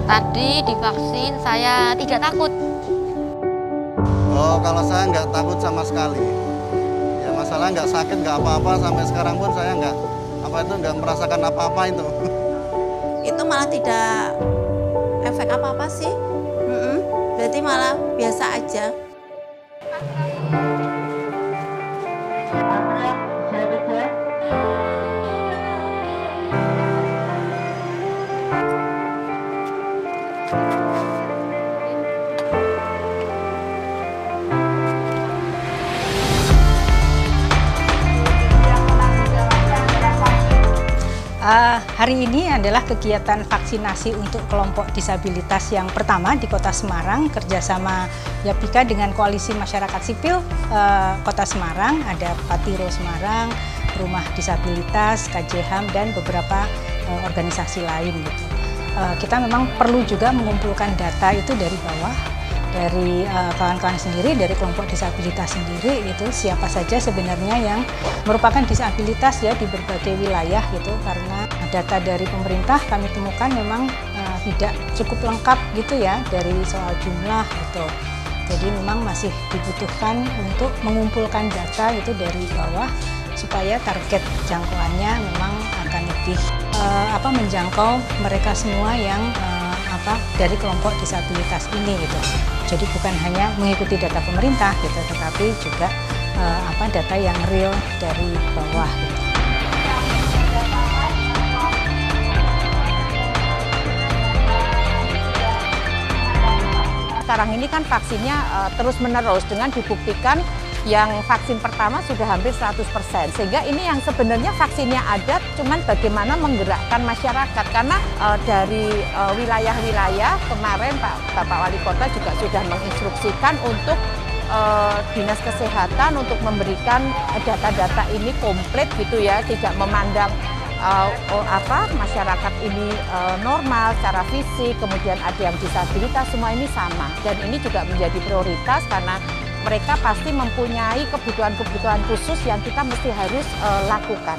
Tadi divaksin saya tidak takut. Oh, kalau saya nggak takut sama sekali. Ya masalah nggak sakit, nggak apa-apa. Sampai sekarang pun saya nggak merasakan apa-apa itu. Itu malah tidak efek apa-apa sih. Berarti malah biasa aja. Hari ini adalah kegiatan vaksinasi untuk kelompok disabilitas yang pertama di Kota Semarang, kerjasama YAPIKA dengan Koalisi Masyarakat Sipil Kota Semarang, ada Patiro Semarang, Rumah Disabilitas, KJHAM, dan beberapa organisasi lain gitu. Kita memang perlu juga mengumpulkan data itu dari bawah, dari kawan-kawan sendiri, dari kelompok disabilitas sendiri, itu siapa saja sebenarnya yang merupakan disabilitas ya di berbagai wilayah gitu, karena data dari pemerintah kami temukan memang tidak cukup lengkap gitu ya dari soal jumlah gitu. Jadi memang masih dibutuhkan untuk mengumpulkan data itu dari bawah supaya target jangkauannya memang akan lebih menjangkau mereka semua yang dari kelompok disabilitas ini gitu. Jadi bukan hanya mengikuti data pemerintah gitu, tetapi juga data yang real dari bawah gitu. Sekarang ini kan vaksinnya terus-menerus dengan dibuktikan yang vaksin pertama sudah hampir 100%. Sehingga ini yang sebenarnya vaksinnya ada, cuman bagaimana menggerakkan masyarakat. Karena dari wilayah-wilayah kemarin Bapak Wali Kota juga sudah menginstruksikan untuk Dinas Kesehatan untuk memberikan data-data ini komplit gitu ya, tidak memandang masyarakat ini normal secara fisik, kemudian ada yang disabilitas, semua ini sama. Dan ini juga menjadi prioritas karena mereka pasti mempunyai kebutuhan-kebutuhan khusus yang kita mesti harus lakukan.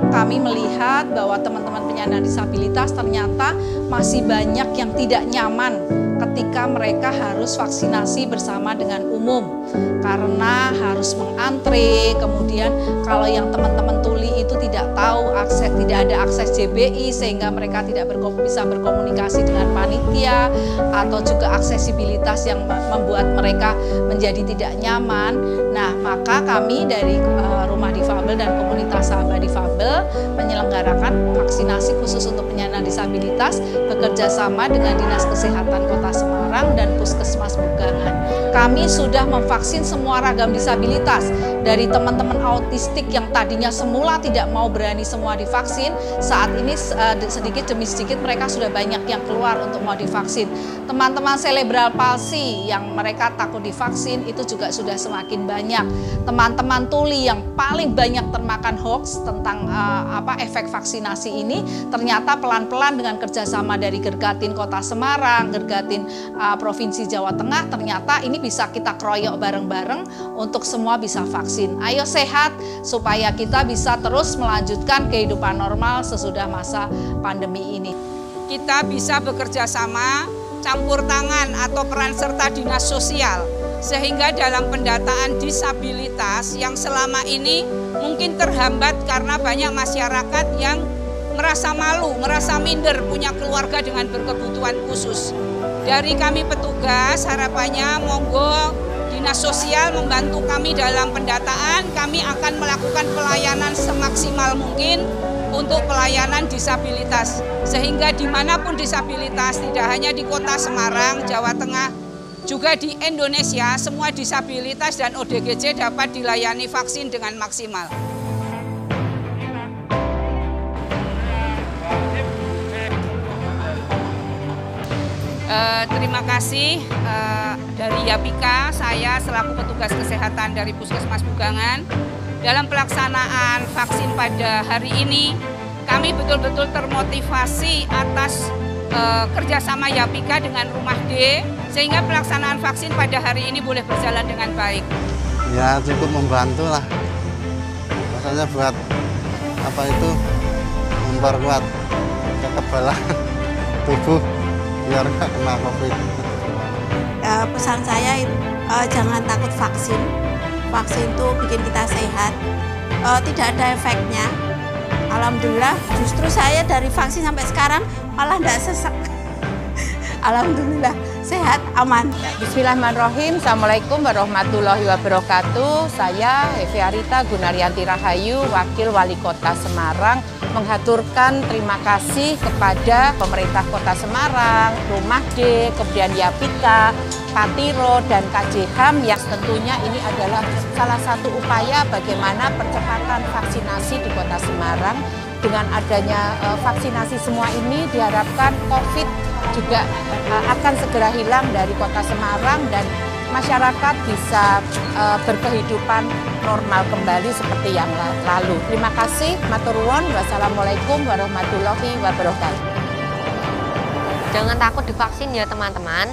Kami melihat bahwa teman-teman penyandang disabilitas ternyata masih banyak yang tidak nyaman ketika mereka harus vaksinasi bersama dengan umum karena harus mengantre. Kemudian kalau yang teman-teman tuli itu tidak tahu tidak ada akses JBI sehingga mereka tidak bisa berkomunikasi dengan panitia, atau juga aksesibilitas yang membuat mereka menjadi tidak nyaman. Nah, maka kami dari Rumah Difabel dan Komunitas Sahabat Difabel menyelenggarakan vaksinasi khusus untuk penyandang disabilitas bekerja sama dengan Dinas Kesehatan Kota Semarang dan Puskesmas Bugangan. Kami sudah memvaksin semua ragam disabilitas, dari teman-teman autistik yang tadinya semula tidak mau berani semua divaksin, saat ini sedikit demi sedikit mereka sudah banyak yang keluar untuk mau divaksin. Teman-teman cerebral palsy yang mereka takut divaksin itu juga sudah semakin banyak. Teman-teman tuli yang paling banyak termakan hoax tentang efek vaksinasi ini, ternyata pelan-pelan dengan kerjasama dari Gergatin Kota Semarang, Gergatin Provinsi Jawa Tengah, ternyata ini bisa kita kroyok bareng-bareng untuk semua bisa vaksin. Ayo sehat supaya kita bisa terus melanjutkan kehidupan normal sesudah masa pandemi ini. Kita bisa bekerja sama, campur tangan atau peran serta dinas sosial, sehingga dalam pendataan disabilitas yang selama ini mungkin terhambat karena banyak masyarakat yang merasa malu, merasa minder punya keluarga dengan berkebutuhan khusus. Dari kami petugas, harapannya monggo Dinas Sosial membantu kami dalam pendataan. Kami akan melakukan pelayanan semaksimal mungkin untuk pelayanan disabilitas. Sehingga dimanapun disabilitas, tidak hanya di Kota Semarang, Jawa Tengah, juga di Indonesia, semua disabilitas dan ODGJ dapat dilayani vaksin dengan maksimal. Terima kasih dari YAPIKA, saya selaku petugas kesehatan dari Puskesmas Bugangan. Dalam pelaksanaan vaksin pada hari ini, kami betul-betul termotivasi atas kerjasama Yapika dengan Rumah D, sehingga pelaksanaan vaksin pada hari ini boleh berjalan dengan baik. Ya cukup membantu lah, maksudnya buat apa itu memperkuat kekebalan tubuh biar nggak kena COVID. Pesan saya jangan takut vaksin. Vaksin itu bikin kita sehat, tidak ada efeknya. Alhamdulillah, justru saya dari vaksin sampai sekarang malah tidak sesek. Alhamdulillah, sehat, aman. Bismillahirrahmanirrahim. Assalamualaikum warahmatullahi wabarakatuh. Saya Hevi Arita Gunaryanti Rahayu, Wakil Wali Kota Semarang, menghaturkan terima kasih kepada pemerintah Kota Semarang, Rumah D, kemudian Yapika, Patiro, dan KJHAM yang tentunya ini adalah salah satu upaya bagaimana percepatan vaksinasi di Kota Semarang. Dengan adanya vaksinasi semua ini diharapkan COVID juga akan segera hilang dari Kota Semarang dan masyarakat bisa berkehidupan normal kembali seperti yang lalu. Terima kasih, matur nuwun. Wassalamualaikum warahmatullahi wabarakatuh. Jangan takut divaksin ya teman-teman.